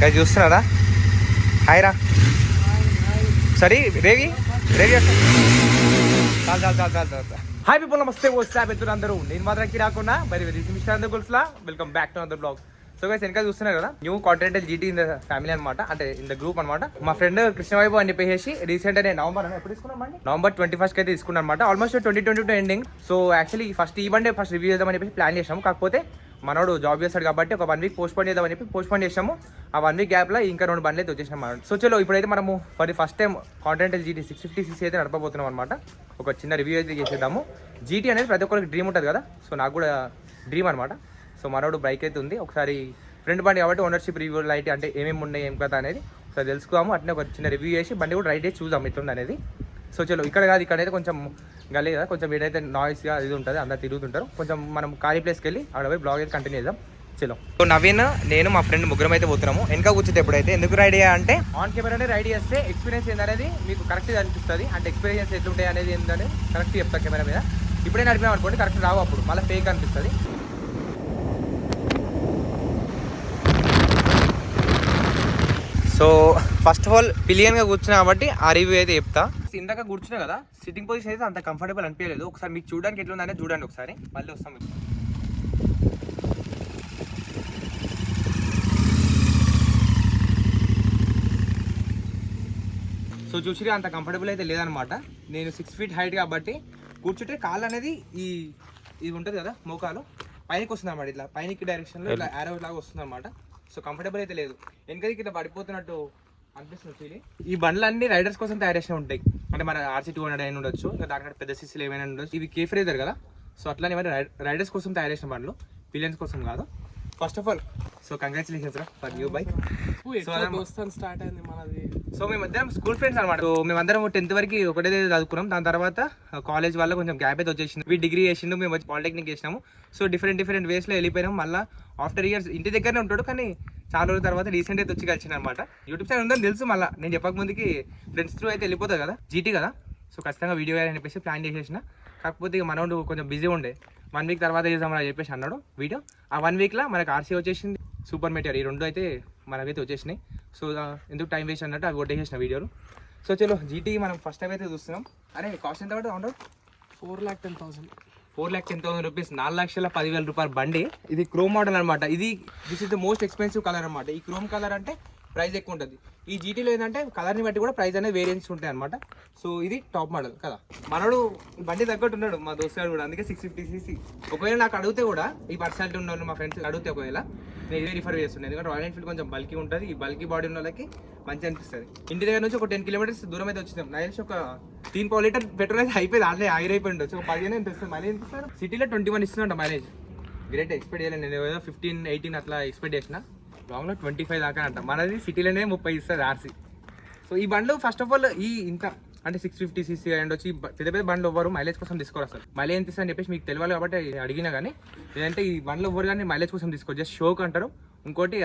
అది చూస్తున్నారా? హాయ్ రా. సరే రేవి రేవి చాలు చాలు చాలు చాలు చాలు. హాయ్ పీపుల్, నమస్తే. వచ్చారు అందరూ. నేను మాత్రం రాకుండా మరి మిస్టర్ అందరు గోల్స్లా welcome back to another blog. So guys వెనక చూస్తున్నారు కదా, new continental GT in the family అనమాట, అంటే ఇన్ ద గ్రూప్ అనమాట. మా ఫ్రెండ్ కృష్ణవైపు అని చెప్పేసి రీసెంట్ గా నవంబర్ ఎప్పుడు తీసుకున్నామండి, నవంబర్ 21st అయితే తీసుకున్నాను అనమాట. Almost 2022 ending. So actually first ఈ బండే ఫస్ట్ రివ్యూ చేద్దామని చెప్పి ప్లాన్ చేసాము. కాకపోతే మనోడు జాబ్ చేస్తాడు కాబట్టి ఒక 1 వీక్ పోస్ట్ పోన్ చేద్దామని చెప్పి పోస్ట్ పోన్ చేసాము. ఆ 1 వీక్ గ్యాప్ లో ఇంకా 2 బండ్లు అయితే వచ్చేసాం అనమాట. సో చలో ఇప్పుడైతే మనము first time continental GT 650cc అయితే నడపబోతున్నాం అనమాట. ఒక చిన్న రివ్యూ అయితే చేసేద్దాము. జీటీ అనేది ప్రతి ఒక్కరికి డ్రీమ్ ఉంటుంది కదా, సో నాకు కూడా డ్రీమ్ అనమాట. సో మనోడు బైక్ అయితే ఉంది. ఒకసారి ఫ్రెండ్ బండి కాబట్టి ఓనర్షిప్ రివ్యూ లైట్ అంటే ఏమేమి ఉన్నాయి ఏం కదా అనేది సో తెలుసుకుందాము. అట్నే ఒక చిన్న రివ్యూ చేసి బండి కూడా రైడ్ చేసి చూద్దాం ఎట్లుంది అనేది. సో చలో ఇక్కడ కాదు, ఇక్కడైతే కొంచెం గల్లీ కదా, కొంచెం వీడైతే నాయిస్గా ఇది ఉంటుంది, అందరు తిరుగుతుంటారు. కొంచెం మనం ఖాళీ ప్లేస్కి వెళ్ళి అక్కడ పోయి బ్లాగ్ అయితే కంటిన్యూ చేద్దాం. చలో. సో నవీన్, నేను, మా ఫ్రెండ్ ముగ్గురం అయితే పోతున్నాము. వెనక కూర్చుంటే ఎప్పుడైతే ఎందుకు రైడ్ అంటే ఆన్ కెమెరానే రైడ్ చేస్తే ఎక్స్పీరియన్స్ ఏందనేది మీకు కరెక్ట్గా అనిపిస్తుంది. అంటే ఎక్స్పీరియన్స్ ఎట్లుంటాయి అనేది ఏంటంటే కరెక్ట్ చెప్తాను కెమెరా మీద. ఇప్పుడే నడిపాం అనుకోండి కరెక్ట్ రావు, అప్పుడు మళ్ళీ ఫేక్ అనిపిస్తుంది. సో ఫస్ట్ ఆఫ్ ఆల్ పిలియన్గా కూర్చున్నా కాబట్టి ఆ రివ్యూ అయితే చెప్తా. ఇందాక కూర్చున్నా కదా, సిట్టింగ్ పొజిషన్ అయితే అంత కంఫర్టబుల్ అనిపించలేదు. ఒకసారి మీకు చూడడానికి ఎట్లా ఉందనేది చూడండి ఒకసారి, మళ్ళీ వస్తాం మీకు. సో చూసిగా అంత కంఫర్టబుల్ అయితే లేదనమాట. నేను 6 feet హైట్ కాబట్టి కూర్చుంటే కాళ్ళు అనేది ఇది ఉంటుంది కదా, మోకాలు పైనకి వస్తుంది అనమాట. ఇట్లా పైనకి డైరెక్షన్లో ఇట్లా యారో లాగా వస్తుంది అనమాట. సో కంఫర్టబుల్ అయితే లేదు, వెనకదికి ఇట్లా పడిపోతున్నట్టు అనిపిస్తుంది ఫీలింగ్. ఈ బండ్లు అన్ని రైడర్స్ కోసం తయారు చేసి ఉంటాయి. అంటే మన RC 200 అయినా ఉండొచ్చు, ఇంకా దానికంటే పెద్ద సిసీలు ఏమైనా ఉండొచ్చు. ఇవి కేఫ్రేజర్ కదా, సో అట్లానే మరి రైడర్స్ కోసం తయారు చేసిన బండ్లు, పిలియన్స్ కోసం కాదు. First of all so congratulations రా ఫర్ న్యూ బైక్. స్టార్ట్ అయింది మనది. సో మేమిద్దరం స్కూల్ ఫ్రెండ్స్ అనమాట. సో మేమందరం 10th వరకు ఒకటే చదువుకున్నాం. దాని తర్వాత కాలేజ్ వల్ల కొంచెం గ్యాప్ అయితే వచ్చేసింది. వీ డిగ్రీ చేసిండు, మేము వచ్చి పాలిటెక్నిక్ చేసినాము. సో డిఫరెంట్ వేస్లో వెళ్ళిపోయినాం. మళ్ళీ ఆఫ్టర్ ఇయర్స్ ఇంటి దగ్గరనే ఉంటాడు, కానీ చాలా రోజుల తర్వాత రీసెంట్ అయితే వచ్చి కలిసిన అనమాట. యూట్యూబ్ ఛానల్ ఉందని తెలుసు, మళ్ళీ నేను చెప్పక ముందుకి ఫ్రెండ్స్ త్రూ అయితే వెళ్ళిపోతుంది కదా, జీటీ కదా. సో ఖచ్చితంగా వీడియో వేయాలని చెప్పేసి ప్లాన్ చేసేసిన. కాకపోతే ఇక మనోడు కొంచెం బిజీ ఉండే, 1 వీక్ తర్వాత చేద్దామని చెప్పేసి అన్నాడు వీడియో. ఆ 1 వీక్లో మనకు RC వచ్చేసింది, సూపర్ మెటీరియల్, ఈ 2 అయితే మనకైతే వచ్చేసినాయి. సో ఎందుకు టైం వేస్ట్ అన్నట్టు అవి కొట్టేసేసిన వీడియోలు. సో చలో జీటీ మనం ఫస్ట్ టైం అయితే చూస్తున్నాం. అరే కాస్ట్ ఎంత పడుతుంది ఆర్డర్? 4,10,000. 4,10,000 రూపీస్, 4,10,000 రూపాయల బండి. ఇది క్రోమ్ మోడల్ అనమాట. This is the most expensive colour అనమాట. ఈ క్రోమ్ కలర్ అంటే ప్రైస్ ఎక్కువ ఉంటుంది. ఈ జీటీలో ఏంటంటే కలర్ని బట్టి కూడా ప్రైస్ అనేది వేరియన్స్ ఉంటాయి అనమాట. సో ఇది టాప్ మోడల్ కదా. మనోడు బండి తగ్గట్టు ఉన్నాడు మా దోస్తుగాడు కూడా, అందుకే 650cc. ఒకవేళ నాకు అడిగితే కూడా, ఈ పర్సనాలిటీ ఉన్న వాళ్ళు మా ఫ్రెండ్స్ అడిగితే ఒకవేళ నేను ఇదే రిఫర్ చేస్తున్నాను. ఎందుకంటే రాయల్ ఎన్ఫీల్డ్ కొంచెం బల్కీ ఉంటుంది, ఈ బల్కీ బాడీ ఉన్న వాళ్ళకి మంచిగా అనిపిస్తుంది. ఇంటి దగ్గర నుంచి ఒక 10 kilometers దూరం అయితే వచ్చినాం. నాకు తెలిసి ఒక 3 లీటర్ పెట్రోల్ అయితే అయిపోయింది, ఆల్రెడీ ఆగిరైపోయి ఉండొచ్చు. ఒక 15 ఎంత ఇస్తుంది మైలేజ్. ఇస్తారు సిటీలో 21 ఇస్తుందంట మైలేజ్. గ్రేట్, ఎక్స్పెక్ట్ చేయలేదు నేను. ఏదో 15-18 అట్లా ఎక్స్పెక్ట్ చేసిన. లాంగ్లో 25 దాకా అంట. మనది సిటీలోనే 30 ఇస్తుంది RC. సో ఈ బండ్లు ఫస్ట్ ఆఫ్ ఆల్ ఇంత అంటే 650cc అండ్ వచ్చి పెద్ద పెద్ద బండ్లు ఎవ్వరు మైలేజ్ కోసం తీసుకోరు అసలు. మైలేజ్ ఎంత ఇస్తుంది అని చెప్పేసి మీకు తెలియాలి కాబట్టి అడిగినా, కానీ లేదంటే ఈ బండ్లు ఎవ్వరు కానీ మైలేజ్ కోసం తీసుకోరు, జస్ట్ షోక్ అంటారు. ఇంకోటి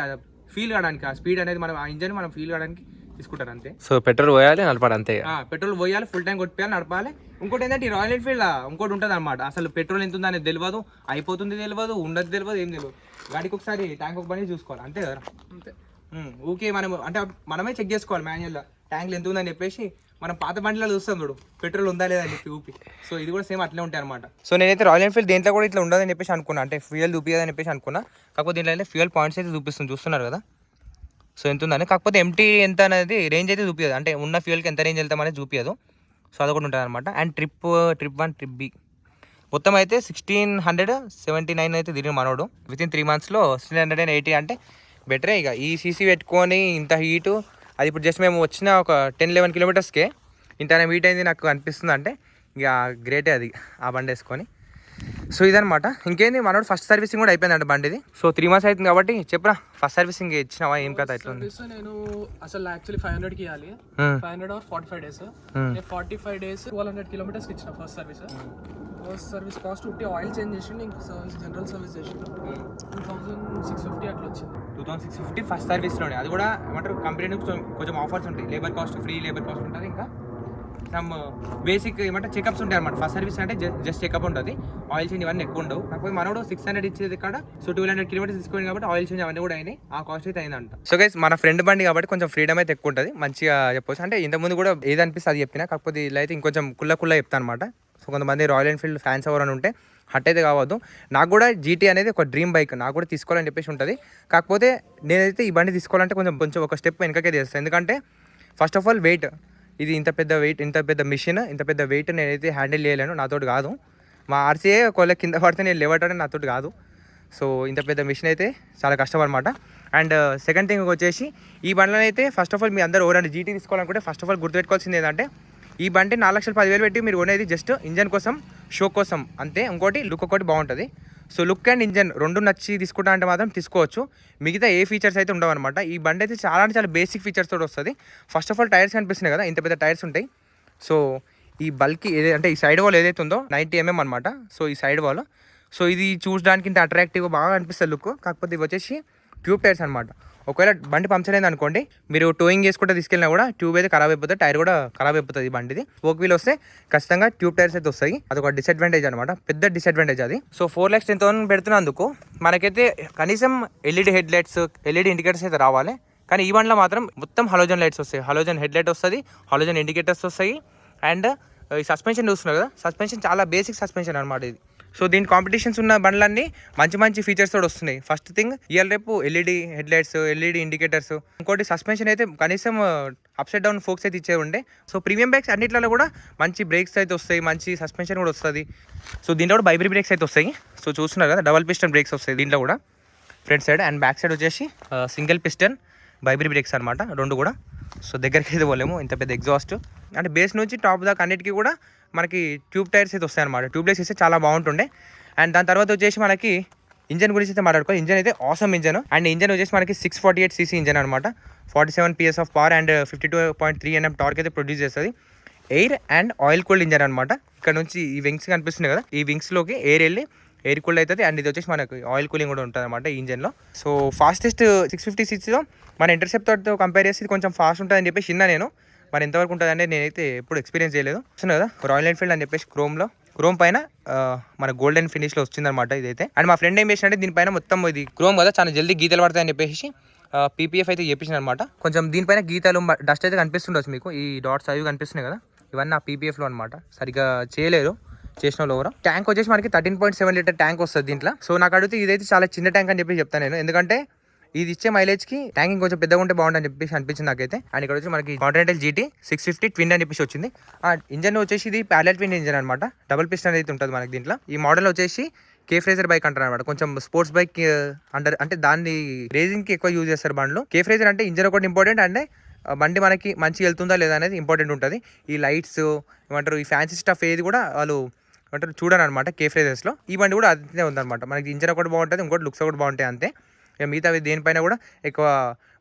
ఫీల్ కావడానికి, ఆ స్పీడ్ అనేది మనం ఆ ఇంజన్ మనం ఫీల్ కావడానికి తీసుకుంటారు అంతే. సో పెట్రోల్ పోయాలి, నడపాలి అంతే. పెట్రోల్ పోయాలి, ఫుల్ ట్యాంక్ కొట్టిపోయాలి, నడపాలి. ఇంకోటి ఏంటంటే ఈ రాయల్ ఎన్ఫీల్డ్ ఇంకోటి ఉంటుంది అనమాట. అసలు పెట్రోల్ ఎంత ఉందో అనేది తెలియదు, అయిపోతుంది తెలియదు, ఉండదు తెలియదు, ఏం తెలియదు. గాడికి ఒకసారి ట్యాంక్ ఒక బండి చూసుకోవాలి అంతే కదా. అంతే. ఓకే, మనం అంటే మనమే చెక్ చేసుకోవాలి మాన్యువల్గా ట్యాంక్లు ఎంత ఉందని చెప్పేసి. మనం పాత బండిలో చూస్తాం చూడు, పెట్రోల్ ఉందా లేదా అని చెప్పి ఊపి. సో ఇది కూడా సేమ్ అట్లే ఉంటాయి అనమాట. సో నేనైతే రాయల్ ఎన్ఫీల్డ్ దేంట్లో కూడా ఇట్లా ఉండదని చెప్పేసి అనుకున్నా, అంటే ఫ్యూయల్ చూపించదని చెప్పేసి అనుకున్నా. కాకపోతే దీంట్లో అయితే ఫ్యూయల్ పాయింట్స్ అయితే చూపిస్తుంది, చూస్తున్నారు కదా. సో ఎంత ఉందని, కాకపోతే ఎంటీ ఎంత అనేది రేంజ్ అయితే చూపించదు, అంటే ఉన్న ఫ్యూయల్కి ఎంత రేంజ్ వెళ్తాం అనేది చూపించదు. సో అదొకటి ఉంటుంది అనమాట. అండ్ ట్రిప్ 1 ట్రిప్ B మొత్తం అయితే 1,679 అయితే తిరిగి మనోడు. వితిన్ 3 monthsలో 1,680 అంటే బెటరే. ఇక ఈ సీసీ పెట్టుకొని ఇంత హీటు, అది ఇప్పుడు జస్ట్ మేము వచ్చిన ఒక 10-11 kilometersకే ఇంత హీట్ అయింది నాకు అనిపిస్తుంది. అంటే ఇక గ్రేటే అది ఆ బండి వేసుకొని. సో ఇదనమాట. ఇంకేంది మనోడు ఫస్ట్ సర్వీసింగ్ కూడా అయిపోయింది అంటే బండిది. సో 3 months అవుతుంది కాబట్టి చెప్పరా, ఫస్ట్ సర్వీసింగ్ ఇచ్చినావా ఏం కదా ఎట్లా ఉంది? నేను అసలు యాక్చువల్లీ 500కి ఇవ్వాలి, 500 or 45 days. 45 days 1200 kilometers ఇచ్చిన first service. First service cost ఉట్టి ఆయిల్ చేంజ్ చేసిండు, ఇంకా సర్వీస్ జనరల్ సర్వీస్ చేసిండు 2650 అట్లా వచ్చింది. 2650 ఫస్ట్ సర్వీస్లోనే. అది కూడా ఏమంటారు కంపెనీ కొంచెం ఆఫర్స్ ఉంటాయి, labour cost, free labour cost ఉంటుంది. ఇంకా సమ్ బేసిక్ ఏమంటే చెకప్స్ ఉంటాయి అనమాట. ఫస్ట్ సర్వీస్ అంటే జస్ట్ చెకప్ ఉంటుంది, ఆయిల్ చేంజ్ ఇవన్నీ ఎక్కువ ఉండవు. కాకపోతే మనోడు 600 ఇచ్చేది ఇక్కడ, సో 200 కిలోమీటర్స్ తీసుకోండి కాబట్టి ఆయిల్ చేంజ్ అవన్నీ కూడా అయినాయి, ఆ కాస్ట్ అయితే అయిందంట. సో గైస్ మన ఫ్రెండ్ బండి కాబట్టి కొంచెం ఫ్రీడమ్ అయితే ఎక్కువ ఉంటుంది, మంచిగా చెప్పొచ్చు. అంటే ఇంతకుముందు కూడా ఏదనిపిస్తే అది చెప్పినా, కాకపోతే ఇలా అయితే ఇంకొంచెం కుల్ల చెప్తాను అనమాట. సో కొంతమంది రాయల్ ఎన్ఫీల్డ్ ఫ్యాన్స్ ఎవరైనా ఉంటే హట్ అయితే కావద్దు. నాకు కూడా జీటీ అనేది ఒక డ్రీమ్ బైక్, నాకు కూడా తీసుకోవాలని చెప్పేసి ఉంటుంది. కాకపోతే నేనైతే ఈ బండి తీసుకోవాలంటే కొంచెం ఒక స్టెప్ వెనకకే చేస్తాను. ఎందుకంటే ఫస్ట్ ఆఫ్ ఆల్ వెయిట్, ఇది ఇంత పెద్ద వెయిట్, ఇంత పెద్ద మిషన్, ఇంత పెద్ద వెయిట్ నేనైతే హ్యాండిల్ చేయలేను, నాతోటి కాదు. మా ఆర్సీఏ ఒకవేళ కింద పడితే నేను లేవటం నాతోటి కాదు. సో ఇంత పెద్ద మిషన్ అయితే చాలా కష్టం అనమాట. అండ్ సెకండ్ థింగ్ వచ్చేసి ఈ బండ్లను అయితే ఫస్ట్ ఆఫ్ ఆల్ మీ అందరూ ఎవరైనా జీటీ తీసుకోవాలనుకుంటే ఫస్ట్ ఆఫ్ ఆల్ గుర్తుపెట్టుకోవాల్సింది ఏంటంటే ఈ బండి 4,10,000 పెట్టి మీరు కొనేది జస్ట్ ఇంజన్ కోసం, షో కోసం అంతే. ఇంకోటి లుక్ ఒకటి బాగుంటుంది. సో లుక్ అండ్ ఇంజన్ రెండు నచ్చి తీసుకుంటా అంటే మాత్రం తీసుకోవచ్చు, మిగతా ఏ ఫీచర్స్ అయితే ఉండవు అనమాట. ఈ బండి అయితే చాలా అంటే చాలా బేసిక్ ఫీచర్స్ తోటి వస్తుంది. ఫస్ట్ ఆఫ్ ఆల్ టైర్స్ కనిపిస్తున్నాయి కదా, ఇంత పెద్ద టైర్స్ ఉంటాయి. సో ఈ బల్కి అంటే ఈ సైడ్ వాల్ ఏదైతే ఉందో 90 mm అనమాట. సో ఈ సైడ్ వాల్, సో ఇది చూడడానికి ఇంత అట్రాక్టివ్గా బాగా అనిపిస్తుంది లుక్. కాకపోతే ఇవి వచ్చేసి ట్యూబ్ టైర్స్ అనమాట. ఒకవేళ బండి పంక్చర్ అయింది అనుకోండి, మీరు టోయింగ్ చేసుకుంటే తీసుకెళ్ళినా కూడా ట్యూబ్ అయితే ఖరాబ్ అయిపోతుంది, టైర్ కూడా ఖరాబ్ అయిపోతుంది. ఈ బండిది స్పోక్ వీల్ వస్తే ఖచ్చితంగా ట్యూబ్ టైర్స్ అయితే వస్తాయి, అదొక డిసడ్వాంటేజ్ అనమాట, పెద్ద డిసడ్వాంటేజ్ అది. సో 4,10,000 పెడుతున్నందుకు మనకైతే కనీసం LED head lights, LED indicators అయితే రావాలి. కానీ ఈ బండిలో మాత్రం మొత్తం హలోజన్ లైట్స్ వస్తాయి, హలోజన్ హెడ్ లైట్ వస్తుంది, హలోజన్ ఇండికేటర్స్ వస్తాయి. అండ్ ఈ సస్పెన్షన్ చూస్తున్నారు కదా, సస్పెన్షన్ చాలా బేసిక్ సస్పెన్షన్ అనమాట ఇది. సో దీని కాంపిటీషన్స్ ఉన్న బండ్లన్నీ మంచి ఫీచర్స్ తోటి వస్తున్నాయి. ఫస్ట్ థింగ్ ఇవాళ రేపు LED head lights, LED indicators, ఇంకోటి సస్పెన్షన్ అయితే కనీసం అప్సైడ్ డౌన్ ఫోక్స్ అయితే ఇచ్చే ఉండే. సో ప్రీమియం బైక్స్ అన్నిట్లలో కూడా మంచి బ్రేక్స్ అయితే వస్తాయి, మంచి సస్పెన్షన్ కూడా వస్తుంది. సో దీంట్లో కూడా వైబ్రీ బ్రేక్స్ అయితే వస్తాయి. సో చూస్తున్నారు కదా, డబల్ పిస్టన్ బ్రేక్స్ వస్తాయి దీంట్లో కూడా, front side and back side వచ్చేసి సింగిల్ పిస్టన్ వైబ్రీ బ్రేక్స్ అనమాట రెండు కూడా. సో దగ్గరికి అయితే పోలేము, ఇంత పెద్ద ఎగ్జాస్ట్. అంటే బేస్ నుంచి టాప్ దాకా అన్నిటికీ కూడా మనకి ట్యూబ్ టైర్స్ అయితే వస్తాయి అనమాట. ట్యూబ్లెస్ ఇస్తే చాలా బాగుంటుండే. అండ్ దాని తర్వాత వచ్చేసి మనకి ఇంజన్ గురించి అయితే మాట్లాడుకోవాలి. ఇంజన్ అయితే ఆసమ్ ఇంజన్. అండ్ ఇంజన్ వచ్చేసి మనకి 648cc ఇంజన్ అనమాట. 47 PS of power and 52.3 Nm torque అయితే ప్రొడ్యూస్ చేస్తుంది. Air and oil cooled engine అనమాట. ఇక్కడ నుంచి ఈ వింగ్స్ కనిపిస్తున్నాయి కదా, ఈ వింగ్స్లోకి ఎయిర్ వెళ్ళి ఎయిర్ కూల్డ్ అవుతుంది. అండ్ ఇది వచ్చేసి మనకు ఆయిల్ కూలింగ్ కూడా ఉంటుంది అనమాట ఈ ఇంజన్లో. సో ఫాస్టెస్ట్ 650cc మన ఇంటర్సెప్టర్తో కంపేర్ చేసి ఇది కొంచెం ఫాస్ట్ ఉంటుందని చెప్పేసి చిన్న నేను మరి ఎంతవరకు ఉంటుంది అంటే నేనైతే ఎప్పుడు ఎక్స్పీరియన్స్ చేయలేదు. వస్తుంది కదా రాయల్ ఎన్ఫీల్డ్ అని చెప్పేసి క్రోమ్ పైన మన గోల్డెన్ ఫినిష్లో వచ్చిందనమాట ఇదైతే. అండ్ మా ఫ్రెండ్ ఏం చేసినట్టే దీనిపైన మొత్తం ఇది క్రోమ్ కదా, చాలా జల్దీ గీతలు పడతాయని చెప్పేసి PPF అయితే చేపించిన అనమాట. కొంచెం దీనిపైన గీతలు డస్ట్ అయితే కనిపిస్తుండొచ్చు మీకు, ఈ డాట్స్ అవి కనిపిస్తున్నాయి కదా, ఇవన్నీ ఆ PPFలో అనమాట. సరిగ్గా చేయలేరు చేసిన వాళ్ళు ఎవరో. ట్యాంక్ వచ్చేసి మనకి 13.7 లీటర్ ట్యాంక్ వస్తుంది దీంట్లో. సో నాకు అడిగితే ఇదైతే చాలా చిన్న ట్యాంక్ అని చెప్పి చెప్తాను నేను, ఎందుకంటే ఇది ఇచ్చే మైలేజ్కి ట్యాంకింగ్ కొంచెం పెద్దగా ఉంటే బాగుంటుంది అని చెప్పేసి అనిపించింది నాకైతే. అండ్ ఇక్కడ వచ్చి మనకి కాంటినెంటల్ GT 650 ట్విన్ అని చెప్పేసి వచ్చింది. ఆ ఇంజన్ వచ్చేసి ఇది ప్యారలల్ ట్విన్ ఇంజన్ అనమాట, డబుల్ పిస్టన్ అయితే ఉంటుంది మనకి దీంట్లో. ఈ మోడల్ వచ్చేసి కేఫ్రేజర్ బైక్ అంటారు అనమాట, కొంచెం స్పోర్ట్స్ బైక్ అంటారు, అంటే దాన్ని రేసింగ్కి ఎక్కువ యూజ్ చేస్తారు బండ్లు. కేఫ్రేజర్ అంటే ఇంజన్ ఒకటి ఇంపార్టెంట్, అంటే బండి మనకి మంచిగా వెళ్తుందా లేదా అనేది ఇంపార్టెంట్ ఉంటుంది. ఈ లైట్స్ ఏమంటారు, ఈ ఫ్యాన్సీ స్టఫ్ ఏది కూడా వాళ్ళు అంటే చూడను అనమాట కేఫ్రేజర్స్లో. ఈ బండి కూడా అదే ఉందన్నమాట, మనకి ఇంజన్ ఒకటి బాగుంటుంది, ఇంకోటి లుక్స్ ఒకటి బాగుంటాయి అంతే. ఇక మిగతా దేనిపైన కూడా ఎక్కువ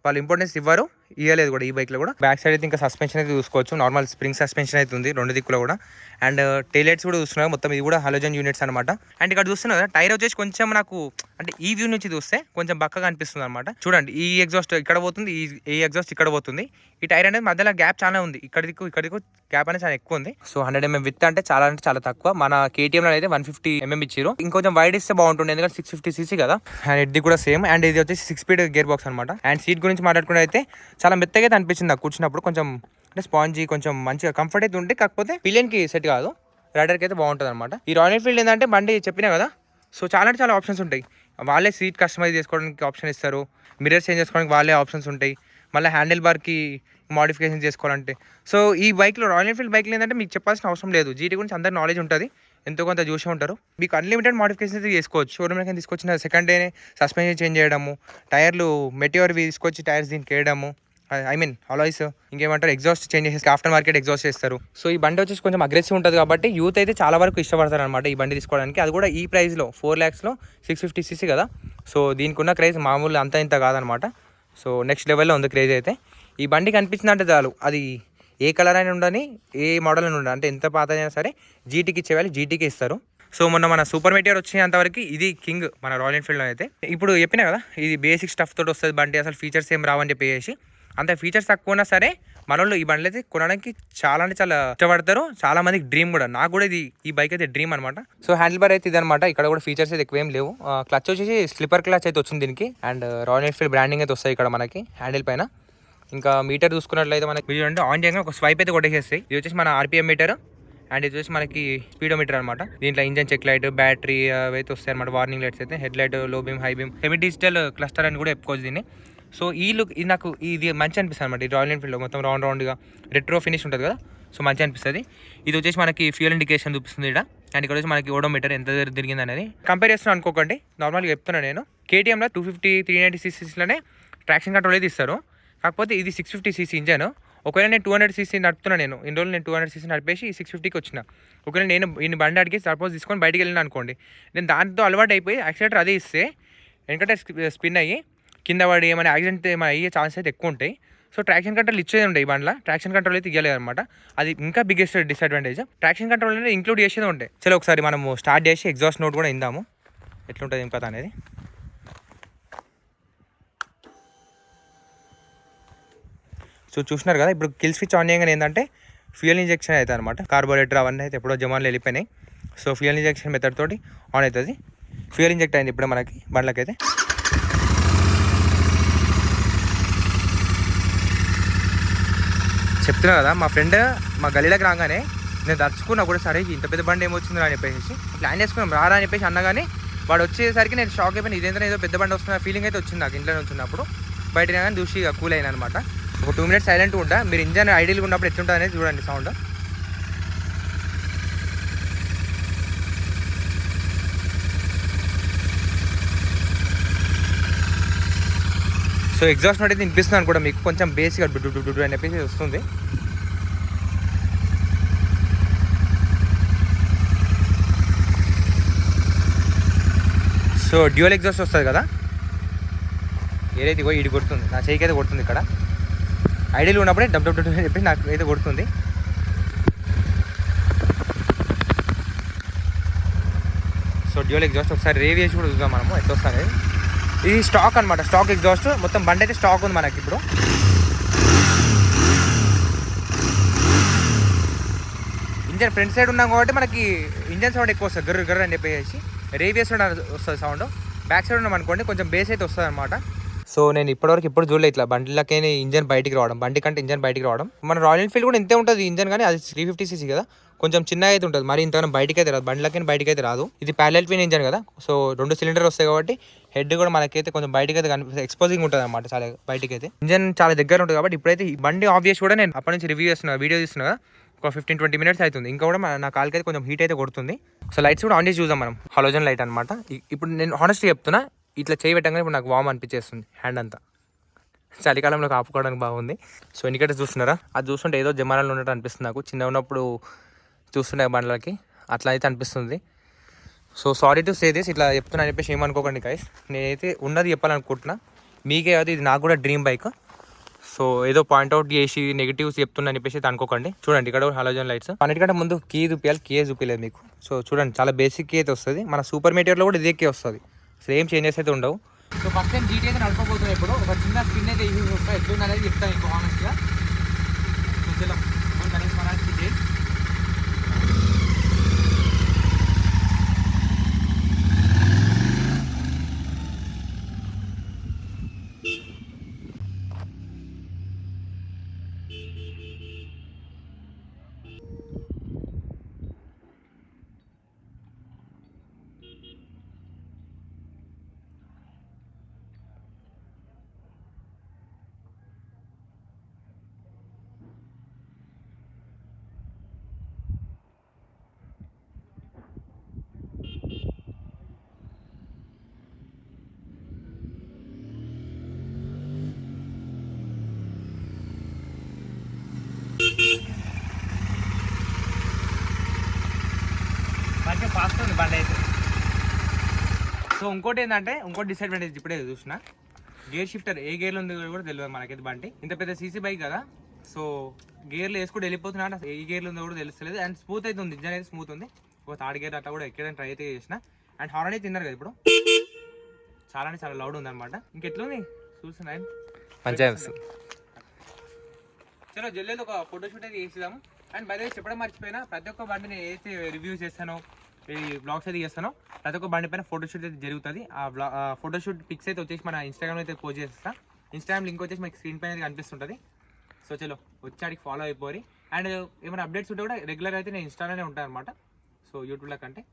వాళ్ళు ఇంపార్టెన్స్ ఇవ్వలేదు కూడా ఈ బైక్లో కూడా. బ్యాక్ సైడ్ అయితే ఇంకా సస్పెన్షన్ అయితే చూసుకోవచ్చు, నార్మల్ స్ప్రింగ్ సస్పెన్షన్ అయితే ఉంది రెండు దిక్కులో కూడా. అండ్ టైల్ లైట్స్ కూడా చూస్తున్నారు, మొత్తం ఇది కూడా హలోజన్ యూనిట్స్ అనమాట. అండ్ ఇక్కడ చూస్తున్నారు కదా, టైర్ వచ్చేసి కొంచెం నాకు అంటే ఈ వ్యూ నుంచి చూస్తే కొంచెం బక్కగా అనిపిస్తుంది అనమాట. చూడండి ఈ ఎగ్జాస్ట్ ఇక్కడ పోతుంది, ఈ ఎగ్జాస్ట్ ఇక్కడ పోతుంది. ఈ టైర్ అనేది మధ్యలో గ్యాప్ చాలా ఉంది, ఇక్కడికి గ్యాప్ అనేది చాలా ఎక్కువ ఉంది. సో 100 mm విత్ అంటే చాలా తక్కువ. మన KTM లో అయితే 150 mm ఇచ్చారు, ఇంకొంచెం వైడ్ ఇస్తే బాగుంటుంది ఎందుకంటే 650cc కదా. అండ్ ఇది కూడా సేమ్. అండ్ ఇది వచ్చేసి 6-speed గేర్ బాక్స్ అనమాట. అండ్ సీట్ గురించి మాట్లాడుకుంటే అయితే చాలా మెత్తగా అయితే అనిపించింది నాకు కూర్చున్నప్పుడు, కొంచెం అంటే స్పాంజీ, కొంచెం మంచిగా కంఫర్ట్ అయితే ఉంటే, కాకపోతే పిలియన్కి సెట్ కాదు, రైడర్కి అయితే బాగుంటుంది అనమాట. ఈ రాయల్ ఎన్ఫీల్డ్ ఏంటంటే బండి చెప్పినా కదా, సో చాలా ఆప్షన్స్ ఉంటాయి. వాళ్ళే సీట్ కస్టమైజ్ చేసుకోవడానికి ఆప్షన్ ఇస్తారు, మిర్రర్స్ చేంజ్ చేసుకోవడానికి వాళ్ళే ఆప్షన్స్ ఉంటాయి, మళ్ళీ హ్యాండిల్ బార్కి మోడిఫికేషన్ చేసుకోవాలంటే. సో ఈ బైక్లో రాయల్ ఎన్ఫీల్డ్ బైక్లో ఏంటంటే మీకు చెప్పాల్సిన అవసరం లేదు, జీటీ గురించి అందరి నాలెడ్జ్ ఉంటుంది, ఎంతో కొంత చూసి ఉంటారు. మీకు అన్లిమిటెడ్ మోడిఫికేషన్ అయితే చేసుకోవచ్చు. షోరూమ్ దగ్గర తీసుకొచ్చిన సెకండ్ డేనే సస్పెన్షన్ చేంజ్ చేయడము, టైర్లు మెటీరియర్వి తీసుకొచ్చి టైర్స్ దీనికి వేయడము, అలాయ్స్ ఇంకేమంటారు ఎగ్జాస్ట్ చేంజ్ చేసి ఆఫ్టర్ మార్కెట్ ఎగ్జాస్ట్ చేస్తారు. సో ఈ బండి వచ్చేసి కొంచెం అగ్రెసివ్ ఉంటుంది కాబట్టి యూత్ అయితే చాలా వరకు ఇష్టపడతారు అనమాట ఈ బండి తీసుకోవడానికి. అది కూడా ఈ ప్రైస్లో 4 lakhsలో 650cc కదా. సో దీనికి ఉన్న క్రేజ్ మామూలు అంత ఇంత కాదనమాట. సో నెక్స్ట్ లెవెల్లో ఉంది క్రేజ్ అయితే. ఈ బండి కనిపించిందంటే చాలు, అది ఏ కలర్ అయినా ఉండని, ఏ మోడల్ అయినా ఉండని, అంటే ఎంత పాత అయినా సరే జీటీకి ఇచ్చేవాళ్ళు జీటీకి ఇస్తారు. సో మొన్న మన సూపర్ మెటీరియర్ వచ్చేంతవరకు ఇది కింగ్ మన రాయల్ ఎన్ఫీల్డ్లో అయితే. ఇప్పుడు చెప్పినా కదా, ఇది బేసిక్ స్టఫ్ తోటి వస్తుంది బండి, అసలు ఫీచర్స్ ఏం రావని చెప్పేసి. అంత ఫీచర్స్ తక్కువ ఉన్నా సరే మనోళ్ళు ఈ బండ్లు అయితే కొనడానికి చాలా అంటే చాలా ఇష్టపడతారు, చాలా మందికి డ్రీమ్ కూడా. నాకు కూడా ఇది ఈ బైక్ అయితే డ్రీమ్ అనమాట. సో హ్యాండిల్ బార్ అయితే ఇది అనమాట. ఇక్కడ కూడా ఫీచర్స్ అయితే ఎక్కువ ఏం లేవు. క్లచ్ వచ్చేసి స్లిప్పర్ క్లచ్ అయితే వచ్చింది దీనికి. అండ్ రాయల్ ఎన్ఫీల్డ్ బ్రాండింగ్ అయితే వస్తాయి ఇక్కడ మనకి హ్యాండిల్ పైన. ఇంకా మీటర్ చూసుకున్నట్లయితే మనకి వీడియో అంటే ఆన్ చేయగా ఒక స్వైప్ అయితే కొట్టేసేస్తాయి. ఇది వచ్చేసి మన ఆర్పిఎం మీటర్ అండ్ ఇది వచ్చేసి మనకి స్పీడోమీటర్ అనమాట. దీంట్లో ఇంజన్ చెక్ లైట్, బ్యాటరీ అయితే వస్తాయి అనమాట. వార్నింగ్ లైట్స్ అయితే, హెడ్ లైట్, లో beam, high beam, semi digital cluster అని కూడా చెప్పుకోవచ్చు దీన్ని. సో ఈ లుక్ ఇది నాకు ఇది మంచి అనిపిస్తుంది అనమాట. ఈ రాయల్ ఎన్ఫీల్డ్లో మొత్తం రౌండ్గా రెట్రో ఫినిష్ ఉంటుంది కదా, సో మంచి అనిపిస్తుంది. ఇది వచ్చేసి మనకి ఫ్యూయల్ ఇండికేషన్ చూపిస్తుంది ఇక్కడ. అండ్ ఇక్కడ వచ్చి మనకి ఓడోమీటర్ ఎంత తిరిగింది అనేది కంపేర్ చేస్తున్నాను అనుకోకండి, నార్మల్గా చెప్తున్నాను నేను. కేటీఎంలో 250, 390 cc ట్రాక్షన్ కంట్రోల్ అయితే ఇస్తారు. కాకపోతే ఇది 650 cc ఇంజన్. ఒకవేళ నేను 200 cc నడుపుతున్నాను, నేను ఇన్ని రోజులు నేను 200 cc నడిపేసి 650కి వచ్చిన. ఒకవేళ నేను ఇన్ని బండి అడిగి సపోజ్ తీసుకొని బయటికి వెళ్ళిన అనుకోండి, నేను దాంతో అలవాటు అయిపోయి యాక్సిడెంటర్ అదే ఇస్తే ఎందుకంటే స్పిన్ అయ్యి కింద పడి ఏమైనా యాక్సిడెంట్ ఏమైనా అయ్యే ఛాన్సెస్ అయితే ఎక్కువ ఉంటాయి. సో ట్రాక్షన్ కంట్రోల్ ఇచ్చేది ఉంటాయి ఈ బండ్లో, ట్రాక్షన్ కంట్రోల్ అయితే ఇవ్వలేదు అనమాట. అది ఇంకా బిగ్గెస్ట్ డిసడ్వాంటేజ్. ట్రాక్షన్ కంట్రోల్ అనేది ఇంక్లూడ్ చేసేది ఉంటాయి. చలో ఒకసారి మనము స్టార్ట్ చేసి ఎగ్జాస్ట్ నోట్ కూడా ఇందాము ఎట్లుంటుంది ఏం కథ అనేది. సో చూసినారు కదా, ఇప్పుడు కిల్ స్విచ్ ఆన్ చేయగానే ఏంటంటే ఫ్యూయల్ ఇంజెక్షన్ అవుతుంది అనమాట. కార్బోరేటర్ అవన్నీ అయితే ఎప్పుడో జమాన్లు వెళ్ళిపోయినాయి. సో ఫ్యూయల్ ఇంజెక్షన్ మెథడ్ తోటి ఆన్ అవుతుంది. ఫ్యూయల్ ఇంజెక్ట్ అయింది ఇప్పుడు మనకి బండ్లకైతే. చెప్తున్నా కదా, మా ఫ్రెండ్ మా గల్లీలోకి రాగానే నేను దర్చుకున్నా కూడా, సరే ఇంత పెద్ద బండి ఏమొచ్చిందో అని చెప్పేసి ప్లాన్ చేసుకున్నాం రారా అని చెప్పేసి అన్నగానే వాడు వచ్చేసరికి నేను షాక్ అయిపోయినా. ఇదేంటనే ఏదో పెద్ద బండి వస్తున్న ఫీలింగ్ అయితే వచ్చింది నాకు. ఇంట్లో నుంచి ఉన్నప్పుడు బయట కానీ చూసి కూల్ అయినా అనమాట. ఒక 2 minutes సైలెంట్గా ఉంటా. మీరు ఇంజన్ ఐడియల్గా ఉన్నప్పుడు ఎట్లుంటుంది అనేది చూడండి సౌండ్. సో ఎగ్జాస్ట్ నోట్ అయితే వినిపిస్తున్నాను కూడా మీకు, కొంచెం బేసిక్గా డు అని చెప్పేసి వస్తుంది. సో డ్యూయల్ ఎగ్జాస్ట్ వస్తుంది కదా, ఏదైతే ఇగో ఇడి కొడుతుంది, నా చేయికి అయితే కొడుతుంది ఇక్కడ. ఐడియల్ ఉన్నప్పుడే డబ్ డబ్ అని చెప్పేసి నాకు అయితే కొడుతుంది. సో డ్యూయల్ ఎగ్జాస్ట్ ఒకసారి రేవ్ చేసి కూడా చూద్దాం మనము ఎట్లా వస్తుంది. ఇది స్టాక్ అనమాట, స్టాక్ ఎగ్జాస్ట్. మొత్తం బండి అయితే స్టాక్ ఉంది మనకి ఇప్పుడు. ఇంజన్ ఫ్రంట్ సైడ్ ఉన్నాం కాబట్టి మనకి ఇంజన్ సౌండ్ ఎక్కువ వస్తుంది, గర్ర గర్ర అని చెప్పేసి. రేవియస్ వస్తుంది సౌండ్. బ్యాక్ సైడ్ ఉన్నాం అనుకోండి కొంచెం బేస్ అయితే వస్తుంది అనమాట. సో నేను ఇప్పటివరకు ఎప్పుడు చూడలేదు ఇట్లా బండిలకే ఇంజన్ బయటికి రావడం, బండి కంటే ఇంజన్ బయటికి రావడం. మన రాయల్ ఎన్ఫీల్డ్ కూడా ఇంతే ఉంటుంది ఇంజన్, కానీ అది 350 cc కదా, కొంచెం చిన్నగా అయితే ఉంటుంది. మరి ఇంతగానో బయటికి అయితే రాదు, బండిలకి బయటికి అయితే రాదు. ఇది ప్యారలల్ ట్విన్ ఇంజన్ కదా, సో 2 సిలిండర్ వస్తాయి కాబట్టి హెడ్ కూడా మనకైతే కొంచెం బయటికి అయితే ఎక్స్పోజింగ్ ఉంటుంది అనమాట, చాలా బయటికి అయితే. ఇంజన్ చాలా దగ్గర ఉంటుంది కాబట్టి ఇప్పుడైతే ఈ బండి ఆబ్వియస్ కూడా నేను అప్పటి నుంచి రివ్యూ చేస్తున్నా, వీడియో తీస్తున్నా కదా, ఒక 15-20 minutes అవుతుంది. ఇంకా కూడా నా కాలుకి అయితే కొంచెం హీట్ అయితే కొడుతుంది. సో లైట్స్ కూడా ఆన్ చేసి చూద్దాం మనం. హాలోజన్ లైట్ అనమాట. ఇప్పుడు నేను హానెస్ట్గా చెప్తున్నా, ఇట్లా చేయి పెట్టగానే ఇప్పుడు నాకు వామ్ అనిపించేస్తుంది హ్యాండ్ అంతా. చలికాలంలో ఆపుకోవడానికి బాగుంది. సో ఇండికేటర్స్ చూస్తున్నారా, అది చూస్తుంటే ఏదో జమానాలు ఉన్నట్టు అనిపిస్తుంది నాకు. చిన్న ఉన్నప్పుడు చూస్తుండే బండ్లకి అట్లా అయితే అనిపిస్తుంది. So sorry to say this, ఇట్లా చెప్తున్నా అని చెప్పేసి ఏమనుకోకండి గైస్. నేనైతే ఉన్నది చెప్పాలనుకుంటున్నా, మీకే అది ఇది నాకు కూడా డ్రీమ్ బైక్. సో ఏదో పాయింట్అవుట్ చేసి నెగిటివ్స్ చెప్తున్నా అని చెప్పేసి అనుకోకండి. చూడండి ఇక్కడ హాలోజన్ లైట్స్. అన్నిటికంటే ముందు కీ చూపించాలి, కీ చూపించలేదు మీకు. సో చూడండి చాలా బేసిక్ కీ అయితే వస్తుంది. మన సూపర్ మీటర్లో కూడా ఇదే కీ వస్తుంది, సేమ్ చేంజెస్ అయితే ఉండవు. సో ఫస్ట్ టైం జీటీ అయితే నడపబోతుంది. ఇప్పుడు ఒక చిన్న స్పిన్ అయితే యూజ్ వస్తాయి, ఎట్లుంది అనేది చెప్తాను మీకు హానెస్ట్గా. చలో గణేష్ మహారాజ్కి జై. మంచిగా ఫాస్ట్ ఉంది బండి అయితే. సో ఇంకోటి ఏంటంటే, ఇంకోటి డిసడ్వాంటేజ్ ఇప్పుడే చూసిన, గేర్ షిఫ్టర్ ఏ గేర్లో ఉంది కూడా తెలియదు మనకైతే. బండి ఇంత పెద్ద సీసీ బైక్ కదా, సో గేర్లు వేసుకుంటూ వెళ్ళిపోతున్నా అంటే ఏ గేర్లో ఉందో కూడా తెలుస్తలేదు. అండ్ స్మూత్ అయితే ఉంది, ఇంజన్ అయితే స్మూత్ ఉంది. ఒక థర్డ్ గేర్ అట్లా కూడా ఎక్కడైనా ట్రై అయితే చేసిన. అండ్ హార్న్ అయితే తిన్నారు కదా ఇప్పుడు, చాలా అంటే చాలా లౌడ్ ఉంది అనమాట. ఇంకెట్లుంది చూస్తున్నా మంచిగా వస్తుంది. చలో జల్దీ ఒక ఫోటో షూట్ అయితే చేసేదాము. అండ్ బై ద వే చెప్పడం మర్చిపోయినా, ప్రతి ఒక్క బండి నేను ఏదైతే రివ్యూస్ చేస్తానో ఈ బ్లాగ్స్ అయితే చేస్తానో ప్రతి ఒక్క బండి పైన ఫోటోషూట్ అయితే జరుగుతుంది. ఆ ఫోటోషూట్ పిక్స్ అయితే వచ్చేసి మన ఇన్స్టాగ్రామ్ అయితే పోస్ట్ చేస్తా. ఇన్స్టాగ్రామ్ లింక్ వచ్చేసి మీకు స్క్రీన్ పైన అయితే కనిపిస్తుంటుంది. సో చలో వచ్చాడికి ఫాలో అయిపోయి. అండ్ ఏమైనా అప్డేట్స్ ఉంటే కూడా రెగ్యులర్ అయితే నేను ఇన్స్టాలోనే ఉంటాను అనమాట. సో యూట్యూబ్లో కంటే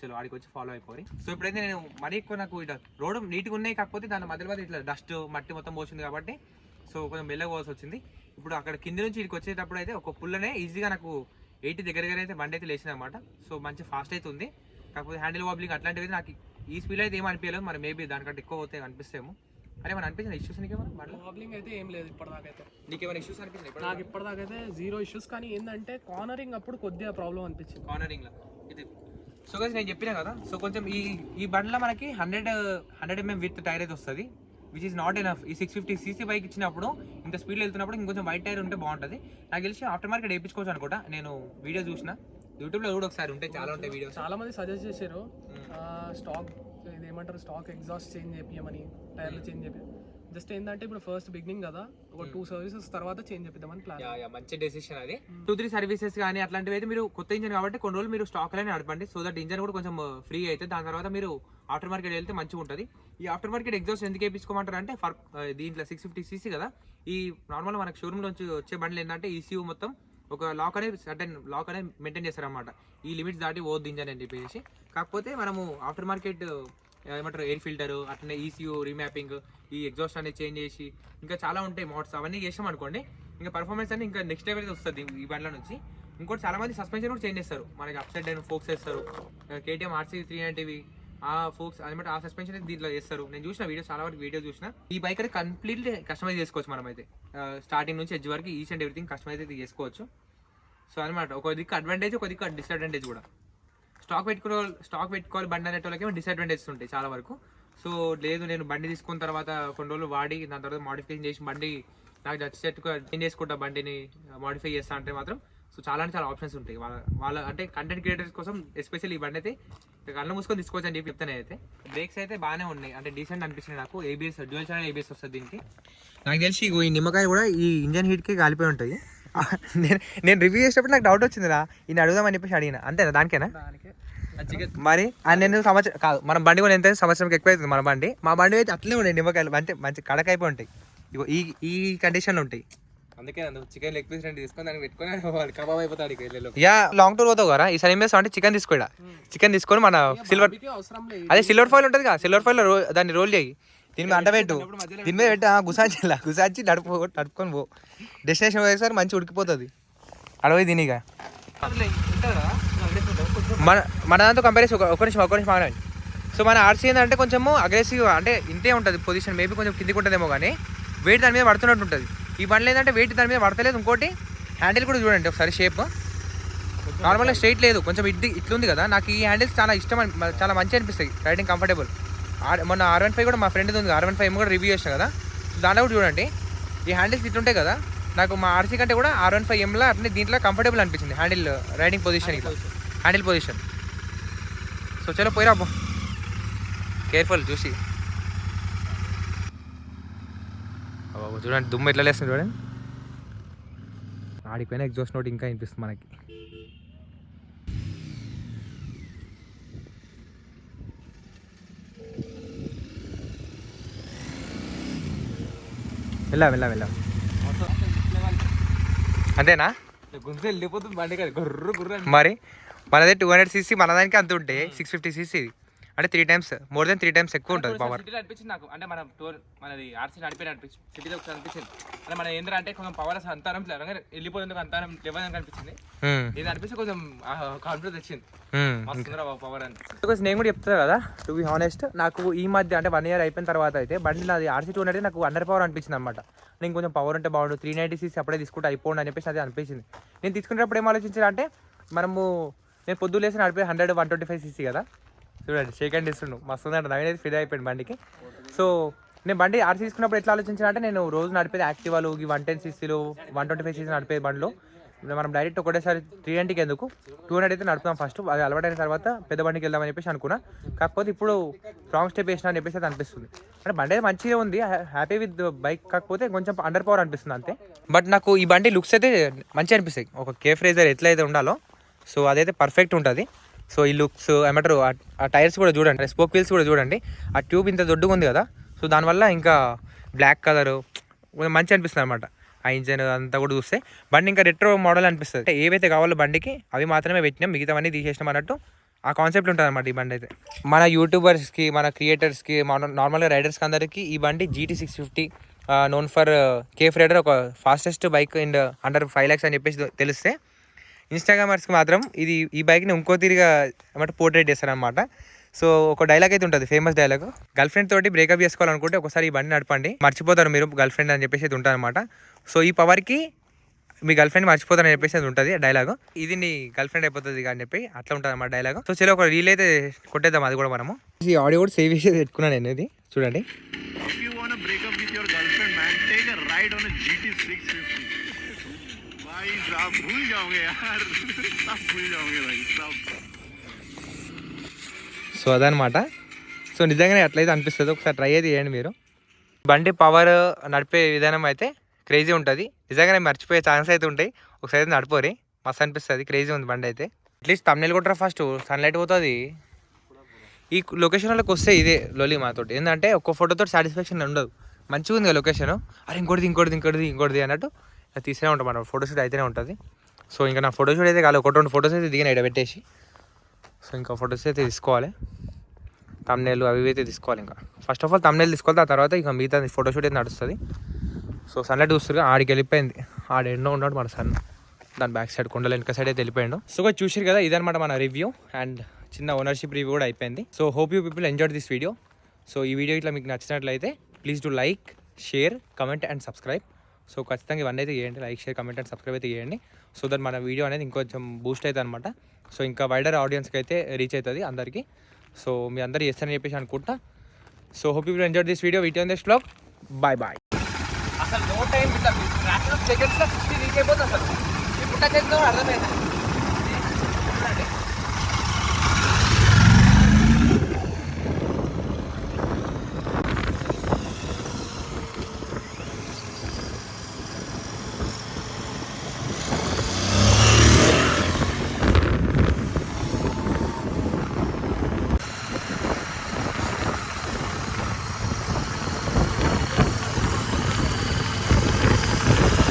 చలో ఆడికి వచ్చి ఫాలో అయిపోయి. సో ఇప్పుడైతే నేను మరీ ఎక్కువ నాకు ఇట్లా రోడ్ నీట్గా ఉన్నాయి, కాకపోతే దాని మధ్యలో ఇట్లా డస్ట్ మట్టి మొత్తం పోసింది కాబట్టి సో కొంచెం మెల్లగా పోవాల్సి వచ్చింది. ఇప్పుడు అక్కడ కింది నుంచి ఇక్కడికి వచ్చేటప్పుడు అయితే ఒక పుల్లనే ఈజీగా నాకు 80 దగ్గర అయితే బండి అయితే లేచింది అనమాట. సో మంచి ఫాస్ట్ అయితే ఉంది, కాకపోతే హ్యాండిల్ వాబ్లింగ్ అట్లాంటివి అయితే నాకు ఈ స్పీడ్ అయితే ఏం అనిపించలేదు. మరి మేబీ దానికంటే ఎక్కువ పోతే అనిపిస్తేమో. అరే మన అనిపించిన ఇష్యూస్ నీకేమన్నా ప్రాబ్లింగ్ అయితే ఏం లేదు ఇప్పటిదాకైతే. నీకేమైనా ఇష్యూస్ అనిపించింది? నాకు ఇప్పటిదాకైతే 0 ఇష్యూస్. కానీ ఏంటంటే కార్నరింగ్ అప్పుడు కొద్దిగా ప్రాబ్లం అనిపించింది. కార్నరింగ్లో ఇది సో గైస్ నేను చెప్పినా కదా. సో కొంచెం ఈ బండిలో మనకి 100 mm విత్ టైర్ అయితే వస్తుంది, విచ్ ఈస్ నాట్ ఎనఫ్. ఈ 650cc బైక్ ఇచ్చినప్పుడు ఇంత స్పీడ్లో వెళ్తున్నప్పుడు ఇంకొంచెం వైట్ టైర్ ఉంటే బాగుంటుంది. నాకు తెలిసి ఆఫ్టర్ మార్కెట్ వేయించుకోవచ్చు అనుకుంటా. నేను వీడియో చూసిన యూట్యూబ్లో కూడా ఒకసారి ఉంటే చాలా ఉంటాయి వీడియోస్. చాలా మంది సజెస్ట్ చేశారు స్టాక్ ఇదేమంటారు స్టాక్ ఎగ్జాస్ట్ చేంజ్ చేపియమని, టైర్లు చేంజ్ చేపి. జస్ట్ ఏంటంటే ఇప్పుడు ఫస్ట్ బిగినింగ్ కదా, ఒక 2 సర్వీసెస్ తర్వాత చేంజ్ చేపిద్దామని ప్లాన్. మంచి డెసిషన్ అది. 2-3 సర్వీసెస్ కానీ అట్లాంటివి అయితే మీరు కొత్త ఇంజన్ కాబట్టి కొన్ని రోజులు మీరు స్టాక్ లోనే నడపండి. సో దట్ ఇంజన్ కూడా కొంచెం ఫ్రీ అయితే దాని తర్వాత మీరు ఆఫ్టర్ మార్కెట్ వెళ్తే మంచిగా ఉంటుంది. ఈ ఆఫ్టర్ మార్కెట్ ఎగ్జాస్ట్ ఎందుకు వేయించుకోమంటారు అంటే దీంట్లో 650cc కదా, ఈ నార్మల్ మనకు షోరూమ్ నుంచి వచ్చే బండ్లు ఏంటంటే ఈసీయూ మొత్తం ఒక లాక్ అనేది సర్టెన్ లాక్ అనేది మెయింటైన్ చేస్తారనమాట. ఈ లిమిట్స్ దాటి పోద్ది ఇంజన్ అని చెప్పేసి. కాకపోతే మనము ఆఫ్టర్ మార్కెట్ ఏమంటారు ఎయిర్ ఫిల్టర్ అట్లనే ఈసీయూ రీమ్యాపింగ్, ఈ ఎగ్జాస్ట్ అనేది చేంజ్ చేసి ఇంకా చాలా ఉంటాయి మోడ్స్, అవన్నీ చేసాం అనుకోండి ఇంకా పర్ఫార్మెన్స్ అనేది ఇంకా నెక్స్ట్ లెవెల్ వస్తుంది ఈ బండ్ల నుంచి. ఇంకోటి చాలా మంది సస్పెన్షన్ కూడా చేంజ్ చేస్తారు, మనకి అప్ సైడ్ డౌన్ ఫోక్స్ వేస్తారు. KTM RC 390 ఆ ఫోక్స్ అనమాట, ఆ సస్పెన్షన్ అయితే దీంట్లో చేస్తారు. నేను చూసిన వీడియో చాలా వరకు వీడియో చూసిన. ఈ బైక్ అయితే కంప్లీట్లీ కస్టమైజ్ చేసుకోవచ్చు మనం అయితే, స్టార్టింగ్ నుంచి ఎడ్జ్ వరకు ఈచ్ అండ్ ఎవ్రీథింగ్ కస్టమైజ్ అయితే చేసుకోవచ్చు. సో అనమాట ఒక దిక్కు అడ్వాంటేజ్, ఒక దిక్కు డిసడ్వాంటేజ్ కూడా. స్టాక్ పెట్టుకోవాలి బండి అనే వాళ్ళకి డిసడ్వాంటేజెస్ ఉంటాయి చాలా వరకు. సో లేదు నేను బండి తీసుకున్న తర్వాత కొన్ని రోజులు వాడి దాని తర్వాత మాడిఫికేషన్ చేసి బండి నాకు నచ్చినట్టుగా చేంజ్ చేసుకుంటా, బండిని మాడిఫై చేస్తా అంటే మాత్రం సో చాలా అంటే చాలా ఆప్షన్స్ ఉంటాయి వాళ్ళ అంటే కంటెంట్ క్రియేటర్స్ కోసం. ఎస్పెషల్లీ ఈ బండి అయితే కళ్ళు మూసుకొని తీసుకోవచ్చు అని చెప్పి చెప్తాను. అయితే బ్రేక్స్ అయితే బాగానే ఉన్నాయి, అంటే డీసెంట్ అనిపించింది నాకు. ABS డ్యూయల్ ఛానల్ ABS వస్తుంది దీనికి. నాకు తెలిసి ఈ నిమ్మకాయ కూడా ఈ ఇంజన్ హీట్కి కాలిపోయి ఉంటుంది. నేను రివ్యూ చేసేటప్పుడు నాకు డౌట్ వచ్చిందిరా, ఈయన అడుగుదామని చెప్పేసి అడిగిన, అంతేనా? దానికేనా మరి నేను సంవత్సరం కాదు, మన బండి కూడా ఎంత సంవత్సరంకి ఎక్కువ అవుతుంది మన బండి. మా బండి అయితే అట్లనే ఉన్నాయి నిమ్మకాయలు, అంటే మంచి కడకైపోయి ఉంటాయి. ఇగో ఈ కండిషన్లో ఉంటాయి. అందుకే చికెన్ లెగ్ పీస్ 2 తీసుకొని దాన్ని పెట్టుకొని కబాబ్ అయిపోతాడు. యా లాంగ్ టూర్ పోతావు కదా, ఈ సరే అంటే చికెన్ తీసుకోడా, చికెన్ తీసుకొని మన సిల్వర్ అదే సిల్వర్ ఫాయిల్ ఉంటుంది కదా, సిల్వర్ ఫాయిల్ దాన్ని రోల్ చేయి, దీని మీద అంటబెట్టు, దీని మీద పెట్టు, గుసాచి నడుపుకొని పో. డెస్టినేషన్ పోయేసరి మంచి ఉడికిపోతుంది అడవి దీనిగా. మన దాంతో కంపేర్ ఒక నిమిషం ఆగండి. సో మన RC ఏంటంటే కొంచెము అగ్రెసివ్, అంటే ఇంతే ఉంటుంది పొజిషన్, మేబీ కొంచెం కిందికి ఉంటుందేమో కానీ వెయిట్ దాని మీద పడుతున్నట్టు ఉంటుంది. ఈ బండ్లు ఏంటంటే వెయిట్ దాని మీద పడతలేదు. ఇంకోటి హ్యాండిల్ కూడా చూడండి ఒకసారి, షేప్ నార్మల్గా స్ట్రైట్ లేదు, కొంచెం ఇట్లుంది కదా. నాకు ఈ హ్యాండిల్స్ చాలా ఇష్టం, చాలా మంచి అనిపిస్తాయి, రైడింగ్ కంఫర్టబుల్. మొన్న R15 కూడా మా ఫ్రెండ్ ఉంది, R15 కూడా రివ్యూ చేసిన కదా, దాంట్లో కూడా చూడండి ఈ హ్యాండిల్స్ ఇట్లుంటాయి కదా. నాకు మా RC కంటే కూడా R15Mలో అట్లనే దీంట్లో కంఫర్టబుల్ అనిపించింది హ్యాండిల్ రైడింగ్ పొజిషన్, ఇట్లా హ్యాండిల్ పొజిషన్. సో చలో పోయిరా పో, కేర్ఫుల్ చూసి. చూడండి దుమ్ము ఎట్లా లేస్తుంది చూడండి. ఆడిపోయినా ఎగ్జాస్ట్ నోట్ ఇంకా వినిపిస్తుంది మనకి. వెళ్ళాం అంతేనా? గుంజు వెళ్ళిపోతుంది బండి కదా, గుర్రు. మరి మనదే 200cc, మన దానికి అంత ఉంటే 650cc, అంటే 3 times మోర్ దెన్ 3 times ఎక్కువ ఉంటుంది పవర్. అనిపించింది నాకు, అంటే మన మనది RC నడిపోయిన అనిపించింది, సిటీలో ఒకసారి అనిపించింది. అంటే మన ఏంటంటే అంటే కొంచెం పవర్ అంతరం వెళ్ళిపోయేందుకు అంతరం లేవని అనిపించింది. ఇది అనిపిస్తే కొంచెం కాన్ఫిడెన్స్ వచ్చింది పవర్ అని. నేను కూడా చెప్తాను కదా, టు బి హానెస్ట్, నాకు ఈ మధ్య అంటే 1 year అయిపోయిన తర్వాత అయితే బండి నాది RC 200 నాకు అండర్ పవర్ అనిపించింది అనమాట. నేను కొంచెం పవర్ ఉంటే బాగుండు, 390cc అప్పుడే తీసుకుంటే అయిపోండి అని చెప్పేసి అది అనిపించింది. నేను తీసుకునేటప్పుడు ఏం ఆలోచించాను అంటే, నేను పొద్దున్న లేసి నడిపే 125cc కదా, చూడండి షేక్ హ్యాండ్ ఇస్తుండు, మస్తు ఉందంట. నవీన్ అయితే ఫిదా అయిపోయింది బండికి. సో నేను బండి RC తీసుకున్నప్పుడు ఎట్లా ఆలోచించాను అంటే, నేను రోజు నడిపేది యాక్టివాలు, ఈ 110cc 125cc నడిపే బండ్లు మనం డైరెక్ట్ ఒకటేసారి 390కి ఎందుకు 200 అయితే నడుపుతాం ఫస్ట్, అది అలవాటైన తర్వాత పెద్ద బండికి వెళ్దామని చెప్పేసి అనుకున్నా. కాకపోతే ఇప్పుడు రాంగ్ స్టెప్ వేసినా అని చెప్పేసి అది అనిపిస్తుంది. అంటే బండి అయితే మంచిగా ఉంది, హ్యాపీ విత్ బైక్, కాకపోతే కొంచెం అండర్ పవర్ అనిపిస్తుంది అంతే. బట్ నాకు ఈ బండి లుక్స్ అయితే మంచిగా అనిపిస్తాయి. ఒక కేఫ్ రేజర్ ఎట్లయితే ఉండాలో సో అదైతే పర్ఫెక్ట్ ఉంటుంది. సో ఈ లుక్స్ ఏమంటారు, ఆ టైర్స్ కూడా చూడండి, స్పోక్ వీల్స్ కూడా చూడండి, ఆ ట్యూబ్ ఇంత దొడ్డుగా ఉంది కదా, సో దానివల్ల ఇంకా బ్లాక్ కలర్ మంచిగా అనిపిస్తుంది అనమాట. ఆ ఇంజన్ అంతా కూడా చూస్తే బండి ఇంకా రెట్రో మోడల్ అనిపిస్తుంది. అంటే ఏవైతే కావాలో బండికి అవి మాత్రమే పెట్టినాం, మిగతావన్నీ తీసేసినాం అన్నట్టు ఆ కాన్సెప్ట్ ఉంటుంది అనమాట ఈ బండి అయితే. మన యూట్యూబర్స్కి, మన క్రియేటర్స్కి, నార్మల్గా రైడర్స్కి అందరికీ ఈ బండి GT650 known for cafe racer, ఒక fastest bike in under 5 lakhs అని చెప్పేసి తెలిస్తే, ఇన్స్టాగ్రామర్స్కి మాత్రం ఈ బైక్ని ఇంకో తిరిగా ఏమంటే పోర్ట్రేట్ చేస్తారనమాట. సో ఒక డైలాగ్ అయితే ఉంటుంది, ఫేమస్ డైలాగ్, గర్ల్ ఫ్రెండ్ తోటి బ్రేకప్ చేసుకోవాలనుకుంటే ఒకసారి ఈ బండి నడపండి, మర్చిపోతారు మీరు గర్ల్ ఫ్రెండ్ అని చెప్పేసి అయితే ఉంటుంది అనమాట. సో ఈ పవర్కి మీ గర్ల్ ఫ్రెండ్ మర్చిపోతారని చెప్పేసి అది ఉంటుంది డైలాగ్, ఇది నీ గర్ల్ ఫ్రెండ్ అయిపోతుంది అని చెప్పి అట్లా ఉంటుంది అన్నమాట డైలాగ్. సో చలో ఒక రీల్ అయితే కొట్టేద్దాం అది కూడా మనము. ఈ ఆడియో కూడా సేవ్ చేసి పెట్టుకున్నాను నేను, ఇది చూడండి. సో అదనమాట. సో నిజంగానే అట్లయితే అనిపిస్తుంది, ఒకసారి ట్రై అయితే చేయండి మీరు. బండి పవర్ నడిపే విధానం అయితే క్రేజీ ఉంటుంది, నిజంగానే మర్చిపోయే ఛాన్స్ అయితే ఉంటాయి. ఒకసారి అయితే నడిపోరి, మస్తు అనిపిస్తుంది, క్రేజీ ఉంది బండి అయితే. అట్లీస్ట్ తమ్నెల్ కొట్టరా ఫస్ట్, సన్లైట్ పోతుంది. ఈ లొకేషన్లోకి వస్తే ఇదే లొలి మాతోటి, ఏంటంటే ఒక్క ఫోటోతో సాటిస్ఫాక్షన్ ఉండదు. మంచిగా ఉంది లొకేషన్, అరే ఇంకోటిది అన్నట్టు తీస్తూనే ఉంటాం మనం, ఫోటోషూట్ అయితేనే ఉంటుంది. సో ఇంకా నా ఫోటోషూట్ అయితే కాదు, 1-2 ఫొటోస్ అయితే దిగిన ఇక్కడ పెట్టేసి, సో ఇంకా ఫొటోస్ అయితే తీసుకోవాలి, తమ్నెల్ అవి అయితే తీసుకోవాలి. ఇంకా ఫస్ట్ ఆఫ్ ఆల్ తమ్నెల్ తీసుకోవాలి, ఆ తర్వాత ఇంకా మిగతా ఫోటోషూట్ అయితే నడుస్తుంది. సో సన్లైట్ చూస్తారు, ఆడికి వెళ్ళిపోయింది, ఆడ ఎన్నో ఉన్నాడు మన సన్, దాని బ్యాక్ సైడ్ కొండల వెనక సైడ్ అయితే వెళ్ళిపోయాడు. సో చూసారు కదా, ఇదనమాట మన రివ్యూ అండ్ చిన్న ఓనర్షిప్ రివ్యూ కూడా అయిపోయింది. So hope you people enjoyed this video. So ఈ వీడియో ఇట్లా మీకు నచ్చినట్లయితే please do like, share, comment and subscribe. So ఖచ్చితంగా ఇవన్నీ అయితే చేయండి, like, share, comment and subscribe అయితే చేయండి. సో దట్ మన వీడియో అనేది ఇంకొంచెం బూస్ట్ అవుతుంది అనమాట. సో ఇంకా వైడర్ ఆడియన్స్కి అయితే రీచ్ అవుతుంది అందరికీ. సో మీ అందరూ చేస్తారని చెప్పేసి అనుకుంటా. So hope you enjoy this video. Video next vlog. Bye. అసలు నో టైం సెకండ్స్లో 50 రీచ్ అయిపోతుంది. అసలు ఇప్పుడు టచ్ అవుతుందో అర్థమైంది.